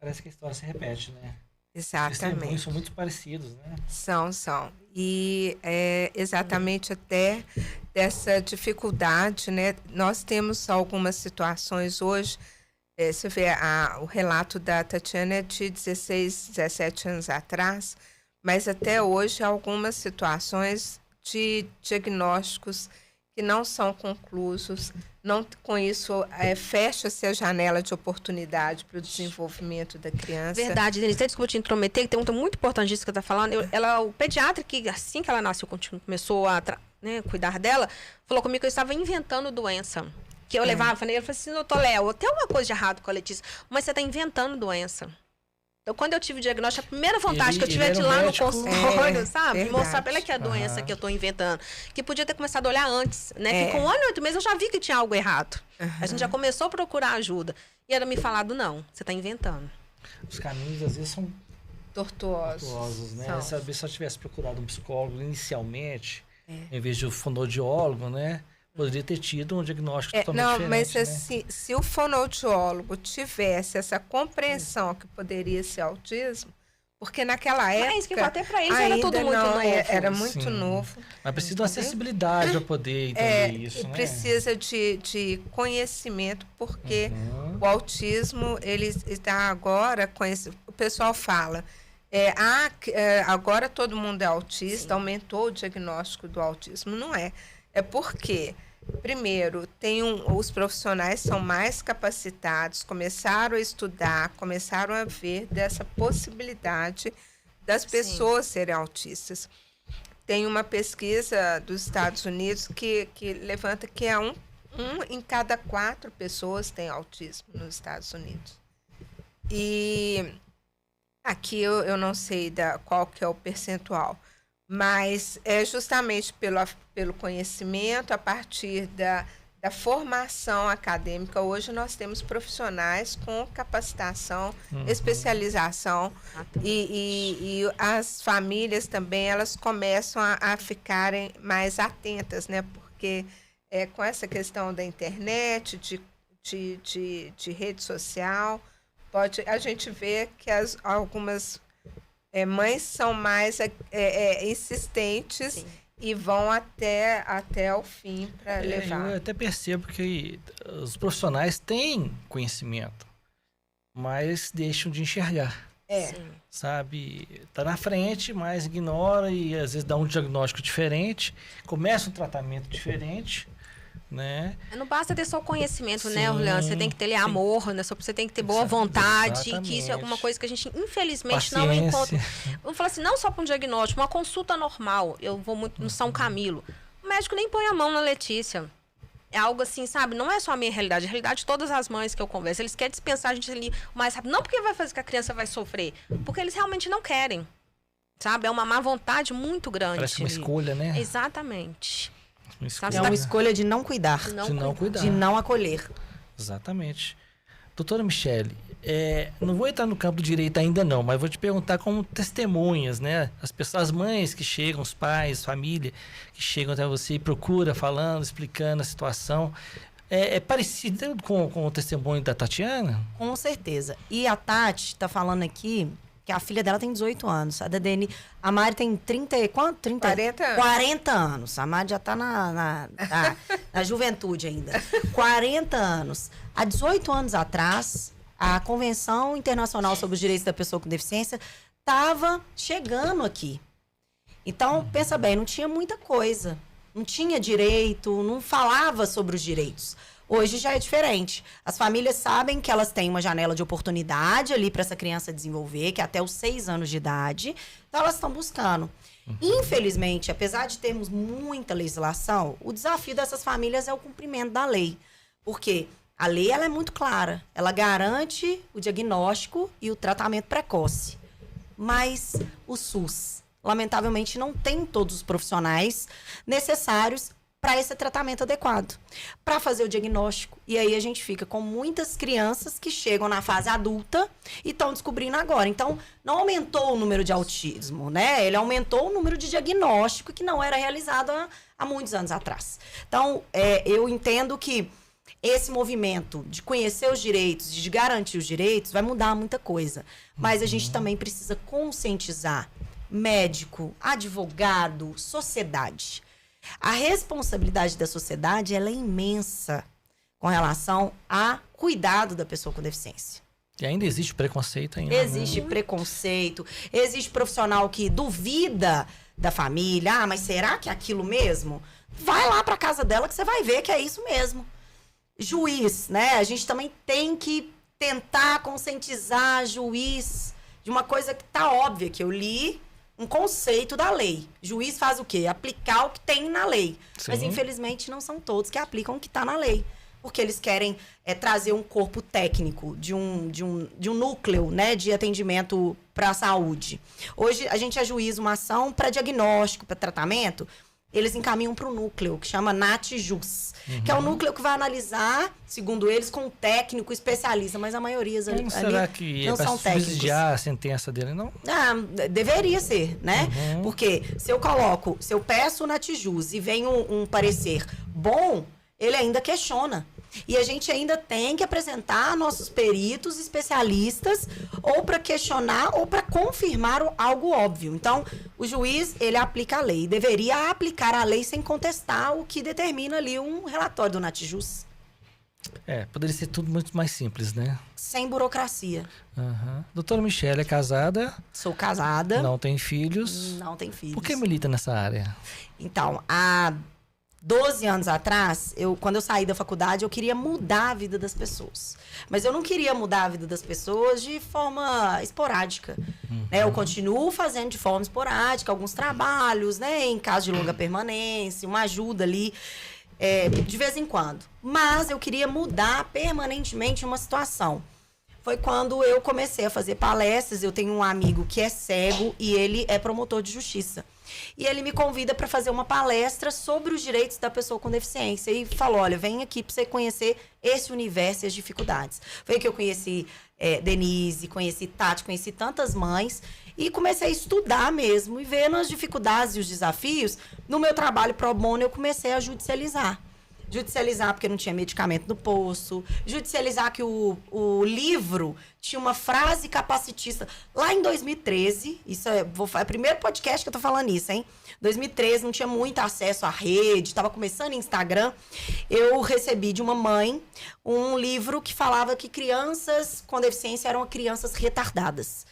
Parece que a história se repete, né? Os testemunhos Exatamente. são muito parecidos, né? São. E é exatamente até dessa dificuldade, né? Nós temos algumas situações hoje, você vê o relato da Tatiana é de 16, 17 anos atrás, mas até hoje algumas situações de diagnósticos que não são conclusos, não, com isso fecha-se a janela de oportunidade para o desenvolvimento da criança. Verdade, Denise, desculpa te intrometer, que tem um ponto muito importante disso que você está falando. O pediatra, que assim que ela nasceu, começou a cuidar dela, falou comigo que eu estava inventando doença. Que eu levava, ele falou assim, doutor Léo, tem alguma coisa de errado com a Letícia, mas você está inventando doença. Então, quando eu tive o diagnóstico, a primeira vontade que eu tive é de ir lá no consultório, sabe? Verdade. Mostrar pra ela que é a doença que eu tô inventando. Que podia ter começado a olhar antes, né? Que com 1 ano e 8 meses eu já vi que tinha algo errado. A gente já começou a procurar ajuda. E ela me falado, não, você tá inventando. Os caminhos, às vezes, são tortuosos, né? Saber se eu tivesse procurado um psicólogo inicialmente, em vez de um fonoaudiólogo, né? Poderia ter tido um diagnóstico totalmente diferente. Não, mas assim, se o fonoaudiólogo tivesse essa compreensão que poderia ser autismo, porque naquela época... Mas que até para eles era tudo muito novo. Era muito novo. Mas precisa de uma acessibilidade para poder entender isso, né? Precisa de conhecimento, porque o autismo, ele está agora... O pessoal fala... agora todo mundo é autista, aumentou o diagnóstico do autismo. Não é. É porque, primeiro, os profissionais são mais capacitados, começaram a estudar, começaram a ver dessa possibilidade das pessoas serem autistas. Tem uma pesquisa dos Estados Unidos que levanta que um em cada 4 pessoas tem autismo nos Estados Unidos. E aqui eu não sei qual que é o percentual, mas é justamente pelo conhecimento, a partir da formação acadêmica. Hoje nós temos profissionais com capacitação, especialização, e as famílias também, elas começam a ficarem mais atentas, né? Porque com essa questão da internet, de rede social, a gente vê que algumas mães são mais insistentes. Sim. E vão até o fim para levar. Eu até percebo que os profissionais têm conhecimento, mas deixam de enxergar. Sabe? Tá na frente, mas ignora e às vezes dá um diagnóstico diferente, começa um tratamento diferente, né? Não basta ter só o conhecimento, sim, né, Orleans? Você tem que ter amor, né? Você tem que ter boa vontade, que isso é alguma coisa que a gente, infelizmente, não encontra. Vamos falar assim, não só para um diagnóstico, uma consulta normal. Eu vou muito no São Camilo. O médico nem põe a mão na Letícia. É algo assim, sabe? Não é só a minha realidade, a realidade de todas as mães que eu converso. Eles querem dispensar a gente ali o mais rápido. Não porque vai fazer que a criança vai sofrer, porque eles realmente não querem. Sabe? É uma má vontade muito grande. Parece uma escolha, né? Exatamente. É uma escolha de não cuidar. De não acolher. Exatamente. Doutora Michele, não vou entrar no campo do direito ainda não, mas vou te perguntar como testemunhas, né? As mães que chegam, os pais, família, que chegam até você e procuram, falando, explicando a situação. É parecido com o testemunho da Tatiana? Com certeza. E a Tati está falando aqui que a filha dela tem 18 anos. A Mari tem 30, quanto? 40 anos. 40 anos. A Mari já está na juventude ainda. 40 anos. Há 18 anos atrás, a Convenção Internacional sobre os Direitos da Pessoa com Deficiência estava chegando aqui. Então, pensa bem, não tinha muita coisa. Não tinha direito, não falava sobre os direitos. Hoje já é diferente. As famílias sabem que elas têm uma janela de oportunidade ali para essa criança desenvolver, que é até os 6 anos de idade. Então, elas estão buscando. Infelizmente, apesar de termos muita legislação, o desafio dessas famílias é o cumprimento da lei. Porque a lei ela é muito clara. Ela garante o diagnóstico e o tratamento precoce. Mas o SUS, lamentavelmente, não tem todos os profissionais necessários para esse tratamento adequado, para fazer o diagnóstico. E aí a gente fica com muitas crianças que chegam na fase adulta e estão descobrindo agora. Então, não aumentou o número de autismo, né? Ele aumentou o número de diagnóstico que não era realizado há muitos anos atrás. Então, eu entendo que esse movimento de conhecer os direitos, de garantir os direitos, vai mudar muita coisa. Mas a gente também precisa conscientizar médico, advogado, sociedade. A responsabilidade da sociedade ela é imensa com relação a cuidado da pessoa com deficiência. E ainda existe preconceito ainda. Existe preconceito, existe profissional que duvida da família. Mas será que é aquilo mesmo? Vai lá para casa dela que você vai ver que é isso mesmo. Juiz, né? A gente também tem que tentar conscientizar juiz de uma coisa que tá óbvia, que eu li um conceito da lei. Juiz faz o quê? Aplicar o que tem na lei. Sim. Mas, infelizmente, não são todos que aplicam o que está na lei. Porque eles querem trazer um corpo técnico de um núcleo, né, de atendimento para a saúde. Hoje, a gente ajuiza uma ação para diagnóstico, para tratamento. Eles encaminham para o núcleo, que chama NATJUS, que é o núcleo que vai analisar, segundo eles, com um técnico especialista, mas a maioria ali será que não são técnicos. Subsidiar a sentença dele, não? Deveria ser, né? Porque se eu peço o NATJUS e vem um parecer bom, ele ainda questiona. E a gente ainda tem que apresentar nossos peritos especialistas ou para questionar ou para confirmar algo óbvio. Então, o juiz, ele aplica a lei. Deveria aplicar a lei sem contestar o que determina ali um relatório do NATJUS. Poderia ser tudo muito mais simples, né? Sem burocracia. Doutora Michele é casada? Sou casada. Não tem filhos? Não tem filhos. Por que milita nessa área? Então, há 12 anos atrás, quando eu saí da faculdade, eu queria mudar a vida das pessoas. Mas eu não queria mudar a vida das pessoas de forma esporádica. Né? Eu continuo fazendo de forma esporádica alguns trabalhos, né? Em caso de longa permanência, uma ajuda ali, de vez em quando. Mas eu queria mudar permanentemente uma situação. Foi quando eu comecei a fazer palestras. Eu tenho um amigo que é cego e ele é promotor de justiça. E ele me convida para fazer uma palestra sobre os direitos da pessoa com deficiência. E falou, olha, vem aqui para você conhecer esse universo e as dificuldades. Foi aí que eu conheci Denise, conheci Tati, conheci tantas mães. E comecei a estudar mesmo. E vendo as dificuldades e os desafios, no meu trabalho pro bono eu comecei a judicializar. Judicializar porque não tinha medicamento no posto. Judicializar que o livro tinha uma frase capacitista. Lá em 2013, isso é o primeiro podcast que eu tô falando isso, hein? 2013, não tinha muito acesso à rede, estava começando Instagram. Eu recebi de uma mãe um livro que falava que crianças com deficiência eram crianças retardadas.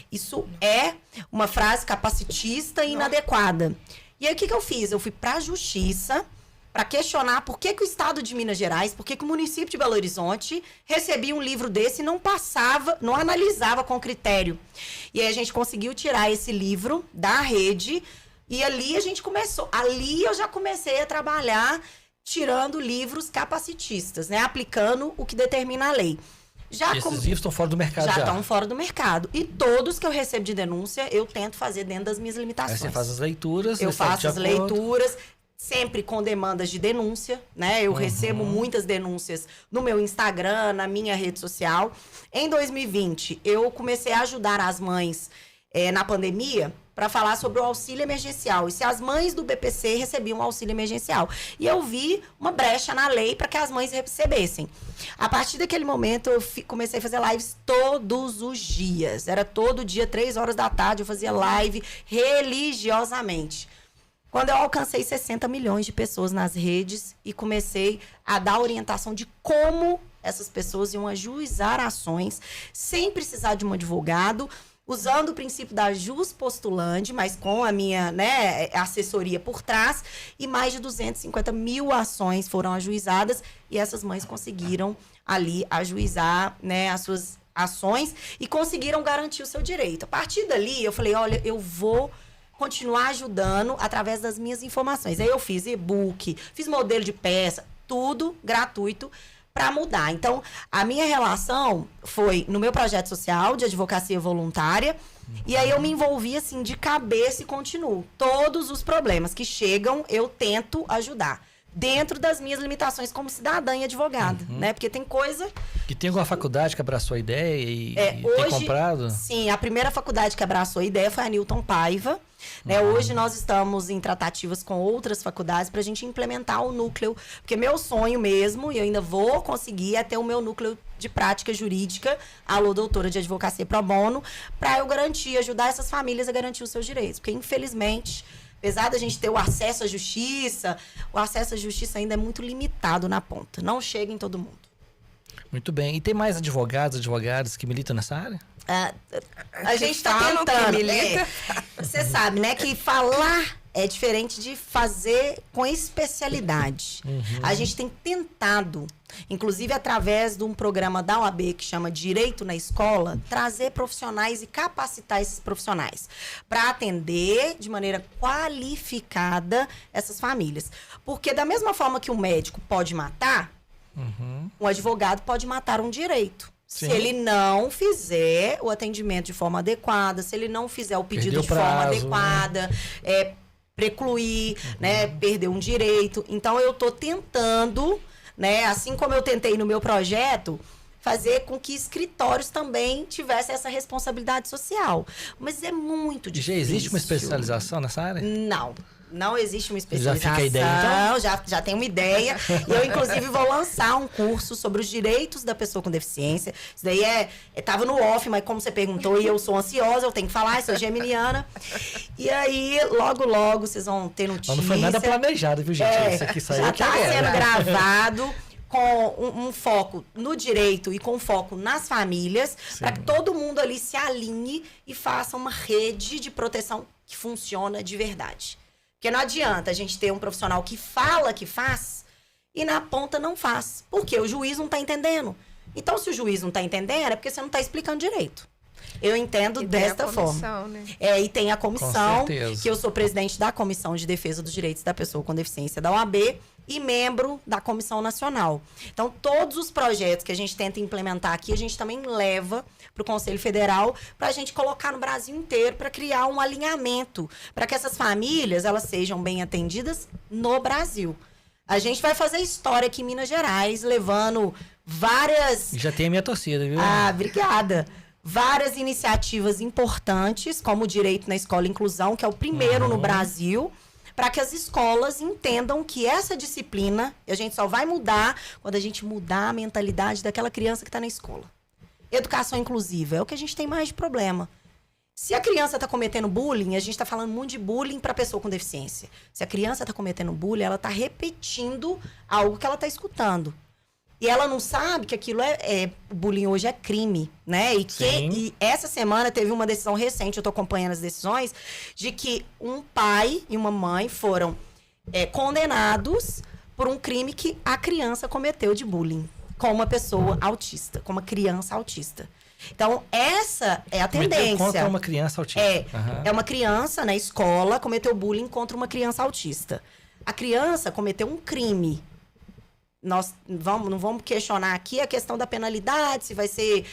Isso é uma frase capacitista e inadequada. E aí, o que eu fiz? Eu fui para a justiça para questionar por que o estado de Minas Gerais, por que o município de Belo Horizonte recebia um livro desse e não passava, não analisava com critério. E aí a gente conseguiu tirar esse livro da rede e ali a gente começou. Ali eu já comecei a trabalhar tirando livros capacitistas, né? Aplicando o que determina a lei. Esses livros estão fora do mercado já? Já estão fora do mercado. E todos que eu recebo de denúncia, eu tento fazer dentro das minhas limitações. Aí você faz as leituras. Eu faço as leituras. Sempre com demandas de denúncia, né? Eu recebo muitas denúncias no meu Instagram, na minha rede social. Em 2020, eu comecei a ajudar as mães na pandemia para falar sobre o auxílio emergencial. E se as mães do BPC recebiam auxílio emergencial. E eu vi uma brecha na lei para que as mães recebessem. A partir daquele momento, eu comecei a fazer lives todos os dias. Era todo dia, 3 horas da tarde, eu fazia live religiosamente. Quando eu alcancei 60 milhões de pessoas nas redes e comecei a dar orientação de como essas pessoas iam ajuizar ações sem precisar de um advogado, usando o princípio da jus postulandi, mas com a minha assessoria por trás, e mais de 250 mil ações foram ajuizadas e essas mães conseguiram ali ajuizar, né, as suas ações e conseguiram garantir o seu direito. A partir dali, eu falei, olha, eu vou continuar ajudando através das minhas informações. Aí eu fiz e-book, fiz modelo de peça, tudo gratuito para mudar. Então, a minha relação foi no meu projeto social de advocacia voluntária, e aí eu me envolvi assim de cabeça e continuo. Todos os problemas que chegam, eu tento ajudar. dentro das minhas limitações como cidadã e advogada, né? Porque tem coisa... E tem alguma faculdade que abraçou a ideia e tem hoje, comprado? Sim, a primeira faculdade que abraçou a ideia foi a Newton Paiva. Né? Hoje nós estamos em tratativas com outras faculdades para a gente implementar o núcleo, porque meu sonho mesmo, e eu ainda vou conseguir, é ter o meu núcleo de prática jurídica, alô doutora de advocacia pro bono, para eu ajudar essas famílias a garantir os seus direitos. Porque, infelizmente, apesar da gente ter o acesso à justiça ainda é muito limitado na ponta. Não chega em todo mundo. Muito bem. E tem mais advogadas que militam nessa área? A gente está tentando. Você sabe, né, que falar é diferente de fazer com especialidade. A gente tem tentado, inclusive através de um programa da OAB que chama Direito na Escola, trazer profissionais e capacitar esses profissionais para atender de maneira qualificada essas famílias. Porque da mesma forma que o médico pode matar, um advogado pode matar um direito. Sim. Se ele não fizer o atendimento de forma adequada, se ele não fizer o pedido de forma adequada, precluir, né, perder um direito. Então, eu estou tentando, né, assim como eu tentei no meu projeto, fazer com que escritórios também tivessem essa responsabilidade social. Mas é muito difícil. Já existe uma especialização nessa área? Não existe uma especialização. Já fica a ideia, então? Já tenho uma ideia. Eu, inclusive, vou lançar um curso sobre os direitos da pessoa com deficiência. Isso daí tava no off, mas como você perguntou, e eu sou ansiosa, eu tenho que falar, eu sou geminiana. E aí, logo, vocês vão ter notícia. Não foi nada planejado, viu, gente? Isso aqui saiu já está sendo gravado com um foco no direito e com foco nas famílias, para que todo mundo ali se alinhe e faça uma rede de proteção que funciona de verdade. Porque não adianta a gente ter um profissional que fala que faz e na ponta não faz. Porque o juiz não está entendendo. Então, se o juiz não está entendendo, é porque você não está explicando direito. Eu entendo desta forma. Né? E tem a comissão, que eu sou presidente da Comissão de Defesa dos Direitos da Pessoa com Deficiência da OAB e membro da Comissão Nacional. Então, todos os projetos que a gente tenta implementar aqui, a gente também leva para o Conselho Federal para a gente colocar no Brasil inteiro para criar um alinhamento, para que essas famílias elas sejam bem atendidas no Brasil. A gente vai fazer história aqui em Minas Gerais, levando várias... Já tem a minha torcida, viu? Obrigada. Várias iniciativas importantes, como o Direito na Escola e Inclusão, que é o primeiro no Brasil, para que as escolas entendam que essa disciplina, a gente só vai mudar quando a gente mudar a mentalidade daquela criança que está na escola. Educação inclusiva é o que a gente tem mais de problema. Se a criança está cometendo bullying, a gente está falando muito de bullying para pessoa com deficiência. Se a criança está cometendo bullying, ela está repetindo algo que ela está escutando. E ela não sabe que aquilo o bullying hoje é crime, né? E essa semana teve uma decisão recente, eu tô acompanhando as decisões, de que um pai e uma mãe foram condenados por um crime que a criança cometeu de bullying com uma pessoa autista, com uma criança autista. Então, essa é a tendência. Contra uma criança autista. É uma criança na escola, cometeu bullying contra uma criança autista. A criança cometeu um crime. Nós não vamos questionar aqui a questão da penalidade, se vai ser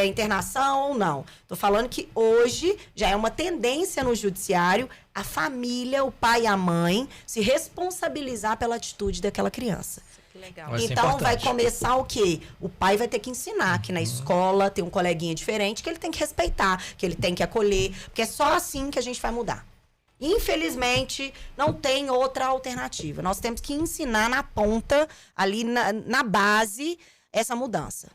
internação ou não. Estou falando que hoje já é uma tendência no judiciário a família, o pai e a mãe, se responsabilizar pela atitude daquela criança. Que legal. Então vai começar o quê? O pai vai ter que ensinar que na escola tem um coleguinha diferente, que ele tem que respeitar, que ele tem que acolher, porque é só assim que a gente vai mudar. Infelizmente, não tem outra alternativa. Nós temos que ensinar na ponta, ali na base, essa mudança.